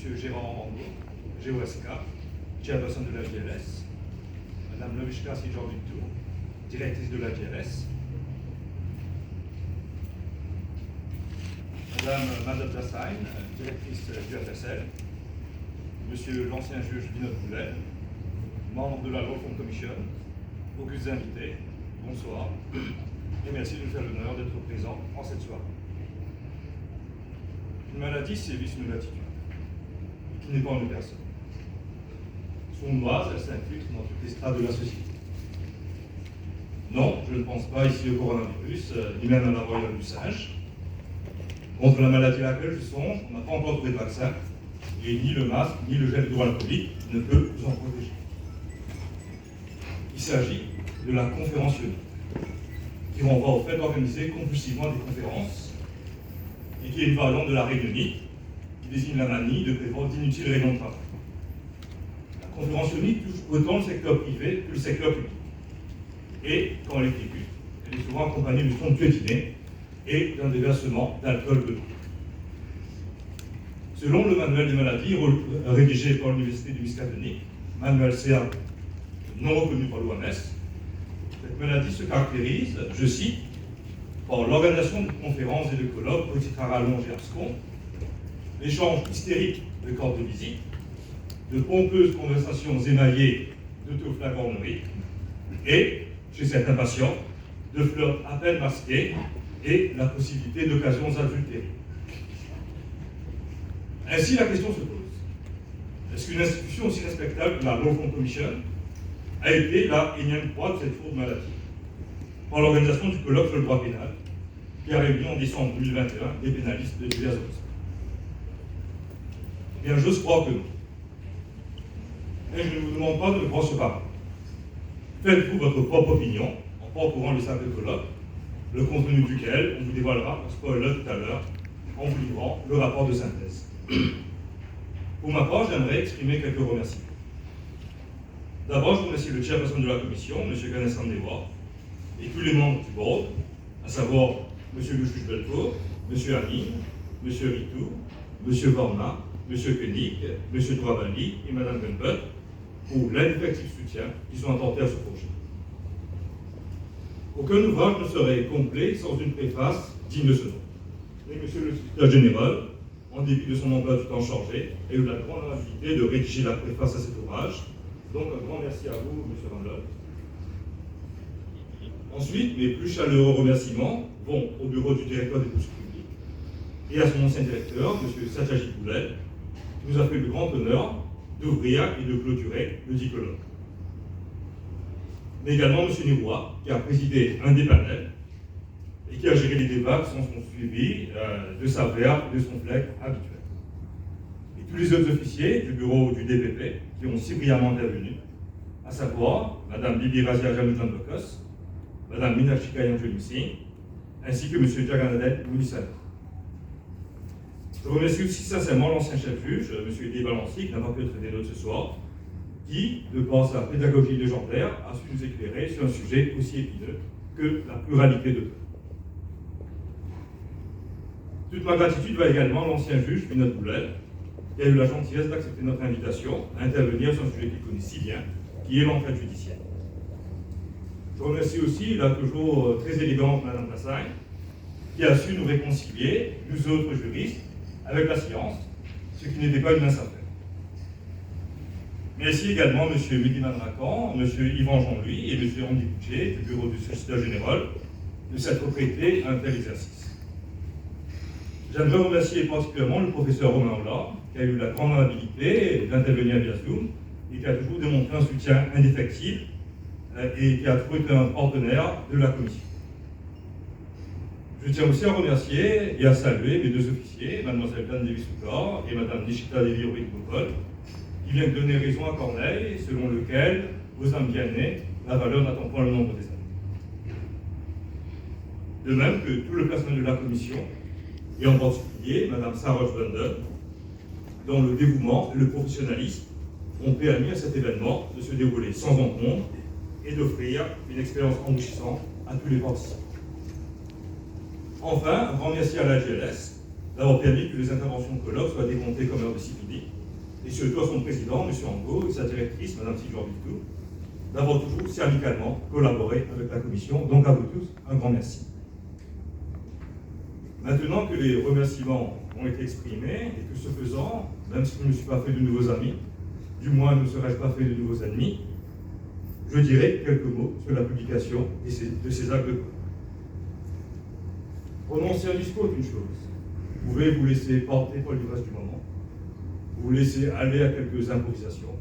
M. Gérard Rambo, GOSK, chairperson de la GLS, Mme Lovishka Sijor-Victor, directrice de la GLS, Mme Madame Dassain, directrice du FSL, Monsieur l'ancien juge Vinod Boulet, membre de la Law Reform Commission, augustes invités, bonsoir, et merci de nous faire l'honneur d'être présents en cette soirée. Une maladie sévit une latitude, qui n'est pas en une personne. Sournoise, elle s'infiltre dans toutes les strates de la société. Non, je ne pense pas ici au coronavirus, ni même à la variole du singe. Contre la maladie à laquelle je songe, on n'a pas encore trouvé de vaccin, et ni le masque, ni le gel hydroalcoolique ne peut vous en protéger. Il s'agit de la conférentionnique, qui renvoie au fait d'organiser compulsivement des conférences, et qui est une variante de la réunionique, qui désigne la manie de prévoir d'inutiles réunions de travail. La conférentionnique touche autant le secteur privé que le secteur public. Et, quand elle exécute, elle est souvent accompagnée du son piétiné et d'un déversement d'alcool de l'eau. Selon le manuel des maladies rédigé par l'Université du Miskatonic, manuel CA non reconnu par l'OMS, cette maladie se caractérise, je cite, par l'organisation de conférences et de colloques, petit à rallonge et abscons, l'échange hystérique de cartes de visite, de pompeuses conversations émaillées d'autoflagornerie et, chez certains patients, de flirts à peine masqués et la possibilité d'occasions adultérées. Ainsi, la question se pose. Est-ce qu'une institution aussi respectable que la Law Reform Commission a été la énième proie de cette fourbe maladie par l'organisation du colloque sur le droit pénal qui a réuni en décembre 2021 des pénalistes de divers horizons? Eh bien, j'ose croire que non. Et je ne vous demande pas de me croire ce parler. Faites-vous votre propre opinion en parcourant le sacré colloque, le contenu duquel on vous dévoilera, spoiler tout à l'heure, en vous livrant le rapport de synthèse. Pour ma part, j'aimerais exprimer quelques remerciements. D'abord, je remercie le chairperson de la commission, M. Ganesh Ramdewa, et tous les membres du board, à savoir M. le juge Belcourt, M. Amin, M. Ritou, M. Varma, M. Koenig, M. Drabali et Mme Gunbut, pour l'ineffectif soutien qu'ils ont apporté à ce projet. Aucun ouvrage ne serait complet sans une préface digne de ce nom. Mais M. le secrétaire général, en dépit de son emploi du temps chargé, a eu la grande amabilité de rédiger la préface à cet ouvrage. Donc un grand merci à vous, M. Randall. Ensuite, mes plus chaleureux remerciements vont au bureau du directeur des bourses publiques et à son ancien directeur, M. Satyajit Boulet, qui nous a fait le grand honneur d'ouvrir et de clôturer le dit colloque. Mais également M. Niroua, qui a présidé un des panels et qui a géré les débats qui sont suivis de sa verve et de son flegme habituel. Et tous les autres officiers du bureau du DPP qui ont si brillamment intervenu, à savoir Mme Bibi Razia Jamudjan-Bokos, Mme Minachika Yanjoli Singh, ainsi que M. Jagannath Moulissanou. Je remercie aussi sincèrement l'ancien chef-juge, M. Eddie Balancy, qui n'a pas pu être des nôtres ce soir, qui, de par sa pédagogie légendaire, a su nous éclairer sur un sujet aussi épineux que la pluralité de temps. Toute ma gratitude va également à l'ancien juge Vinod Boulet, qui a eu la gentillesse d'accepter notre invitation à intervenir sur un sujet qu'il connaît si bien, qui est l'enquête judiciaire. Je remercie aussi la toujours très élégante Mme Dassain, qui a su nous réconcilier, nous autres juristes, avec la science, ce qui n'était pas une mince affaire. Merci également M. Mehdi Rakan, M. Yvan Jean-Louis et M. Andy Boucher du bureau du secrétaire général de s'être prêtés à un tel exercice. J'aimerais remercier particulièrement le professeur Romain Hollard, qui a eu la grande amabilité d'intervenir via Zoom et qui a toujours démontré un soutien indéfectible et qui a toujours été un partenaire de la commission. Je tiens aussi à remercier et à saluer mes deux officiers, Mlle Dan Devi-Soukar et Mme Nishita Devi-Orik-Bokol, qui viennent donner raison à Corneille, selon lequel, aux âmes bien nées, la valeur n'attend pas le nombre des années. De même que tout le personnel de la commission, et en particulier Mme Sarah London, dont le dévouement et le professionnalisme ont permis à cet événement de se dérouler sans encombre et d'offrir une expérience enrichissante à tous les participants. Enfin, un grand merci à la GLS, d'avoir permis que les interventions de colloque soient décomptées comme heure de CPD, et surtout à son président, M. Angot, et sa directrice, Mme Sigouin-Victou, d'avoir toujours si amicalement collaboré avec la commission. Donc à vous tous, un grand merci. Maintenant que les remerciements ont été exprimés, et que ce faisant, même si je ne me suis pas fait de nouveaux amis, du moins ne serais-je pas fait de nouveaux ennemis, je dirai quelques mots sur la publication de ces actes de colloque. Prononcer un discours est une chose. Vous pouvez vous laisser porter par l'ivresse du moment, vous laisser aller à quelques improvisations,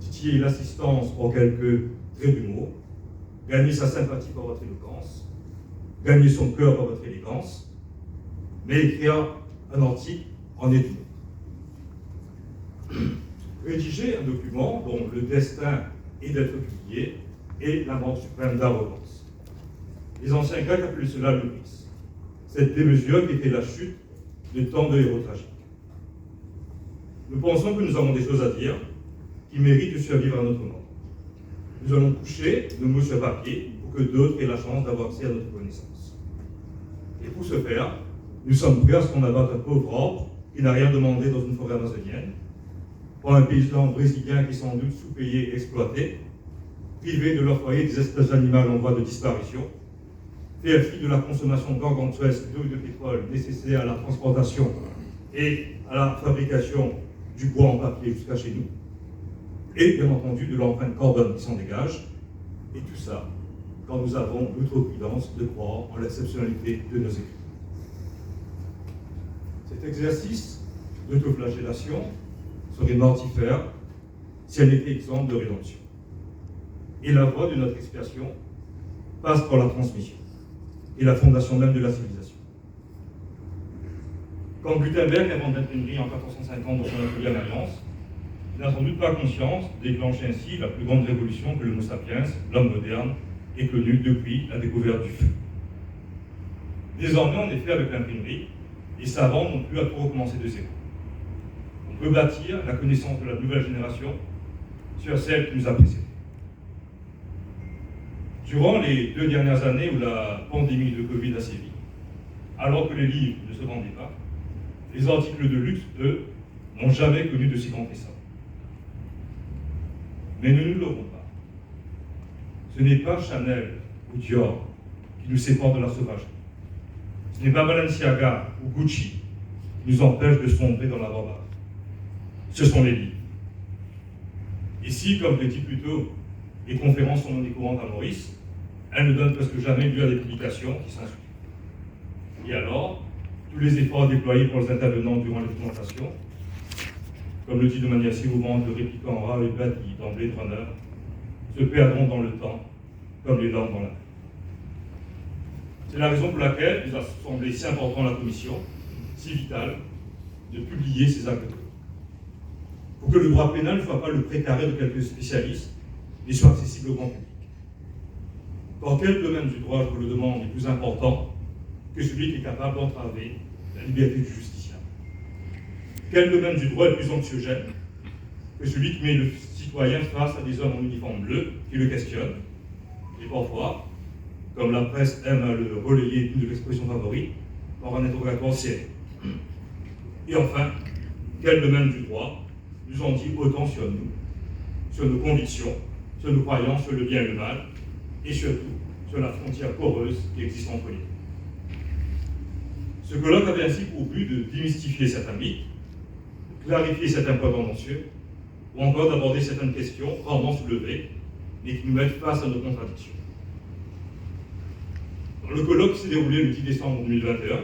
titiller l'assistance pour quelques traits d'humour, gagner sa sympathie par votre éloquence, gagner son cœur par votre élégance, mais écrire un article en est une autre. Rédiger un document dont le destin est d'être publié est la marque suprême d'arrogance. Les anciens Grecs appelaient cela le vice, cette démesure qui était la chute de tant de héros tragiques. Nous pensons que nous avons des choses à dire qui méritent de survivre à notre nom. Nous allons coucher nos mots sur papier pour que d'autres aient la chance d'avoir accès à notre connaissance. Et pour ce faire, nous sommes prêts à ce qu'on abatte un pauvre arbre qui n'a rien demandé dans une forêt amazonienne, pour un paysan brésilien qui est sans doute sous-payé et exploité, privé de leur foyer des espèces animales en voie de disparition, fait fi de la consommation gargantuesque d'eau et de pétrole nécessaire à la transportation et à la fabrication du bois en papier jusqu'à chez nous, et bien entendu de l'empreinte carbone qui s'en dégage, et tout ça quand nous avons l'outrecuidance de croire en l'exceptionnalité de nos écrits. Cet exercice d'autoflagellation serait mortifère si elle était exempte de rédemption. Et la voie de notre expiation passe par la transmission et la fondation même de la civilisation. Quand Gutenberg invente l'imprimerie en 1450 dans son atelier à Mayence, il n'a sans doute pas conscience de déclencher ainsi la plus grande révolution que l'Homo sapiens, l'homme moderne, ait connue depuis la découverte du feu. Désormais, en effet, avec l'imprimerie, les savants n'ont plus à tout recommencer de zéro. On peut bâtir la connaissance de la nouvelle génération sur celle qui nous a précédés. Durant les 2 dernières années où la pandémie de Covid a sévi, alors que les livres ne se vendaient pas, les articles de luxe, eux, n'ont jamais connu de si grand essor. Mais ne nous l'aurons pas. Ce n'est pas Chanel ou Dior qui nous séparent de la sauvagerie. Ce n'est pas Balenciaga ou Gucci qui nous empêchent de sombrer dans la barbarie. Ce sont les livres. Ici, comme je l'ai dit plus tôt, les conférences sont monnaie courante à Maurice, elles ne donnent presque jamais lieu à des publications qui s'ensuivent. Et alors, tous les efforts déployés pour les intervenants durant les présentations, comme le dit de manière si mouvante le répliquant Raoul Bati dans Blade Runner, se perdront dans le temps, comme les larmes dans la mer. C'est la raison pour laquelle il a semblé si important à la Commission, si vital, de publier ces actes de colloque. Pour que le droit pénal ne soit pas le précaré de quelques spécialistes, mais soit accessible au grand public. Dans quel domaine du droit, je vous le demande, est plus important que celui qui est capable d'entraver la liberté du justiciable? Quel domaine du droit est plus anxiogène que celui qui met le citoyen face à des hommes en uniforme bleu qui le questionnent, et parfois, comme la presse aime à le relayer d'une de l'expression favorite, par un interrogatoire sérieux? Et enfin, quel domaine du droit nous en dit autant sur nous, sur nos convictions, sur nos croyances, sur le bien et le mal, et surtout sur la frontière poreuse qui existe entre les deux? Ce colloque avait ainsi pour but de démystifier certains mythes, de clarifier certains points tendancieux, ou encore d'aborder certaines questions rarement soulevées, mais qui nous mettent face à nos contradictions. Dans le colloque qui s'est déroulé le 10 décembre 2021,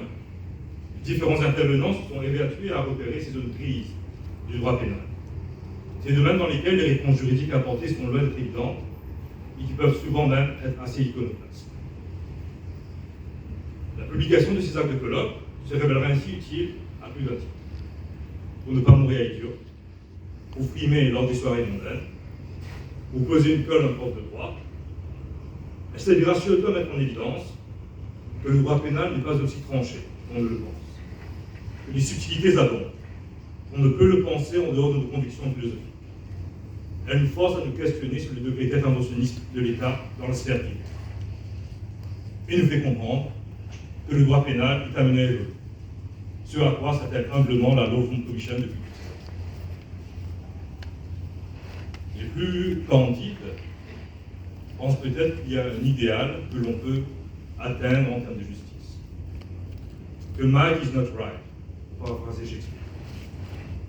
différents intervenants se sont évertués à repérer ces zones grises du droit pénal. Ces domaines dans lesquels les réponses juridiques apportées sont loin d'être évidentes et qui peuvent souvent même être assez iconoclastes. La publication de ces actes de colloque se révélera ainsi utile à plus d'un titre. Pour ne pas mourir à idiot, pour frimer lors des soirées mondaines, pour poser une colle à un prof de droit, elle servira surtout à mettre en évidence que le droit pénal n'est pas aussi tranché qu'on ne le pense, que les subtilités abondent. On ne peut le penser en dehors de nos convictions philosophiques. Elle nous force à nous questionner sur le degré d'interventionnisme de l'État dans la sphère privée. Et nous fait comprendre que le droit pénal est amené à évoluer. ce à quoi s'attelle humblement la Law Firm Commission depuis. Les plus candides pensent peut-être qu'il y a un idéal que l'on peut atteindre en termes de justice. Que might is not right, pour paraphraser Shakespeare.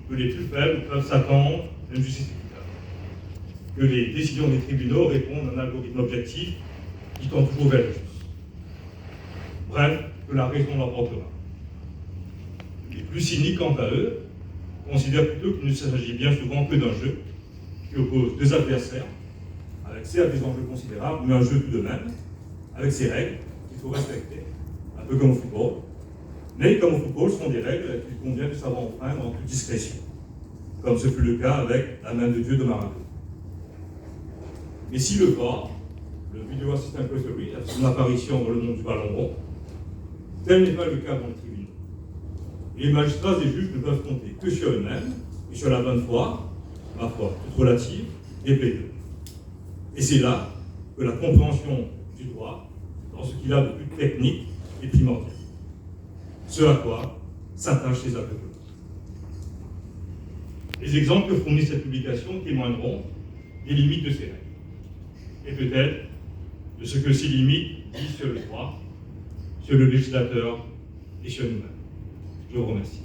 Que les plus faibles peuvent s'attendre à une justice équitable. Que les décisions des tribunaux répondent à un algorithme objectif qui tend toujours vers le juste. Bref, que la raison l'emportera. Les plus cyniques, quant à eux, considèrent plutôt qu'il ne s'agit bien souvent que d'un jeu qui oppose deux adversaires, avec certes des enjeux considérables, mais un jeu tout de même, avec ses règles qu'il faut respecter, un peu comme au football. Mais comme au football, ce sont des règles qu'il convient de savoir enfreindre en toute discrétion, comme ce fut le cas avec la main de Dieu de Maradona. Mais si le VAR, le Video Assistant Referee, a son apparition dans le monde du ballon rond, tel n'est pas le cas dans les tribunaux. Les magistrats et juges ne peuvent compter que sur eux-mêmes et sur la bonne foi, ma foi toute relative, des plaideurs. Et c'est là que la compréhension du droit, dans ce qu'il a de plus technique, est primordiale. Ce à quoi s'attachent ces avocats. Les exemples que fournit cette publication témoigneront des limites de ces règles, et peut-être de ce que ces limites disent sur le droit, sur le législateur et sur nous-mêmes. Je vous remercie.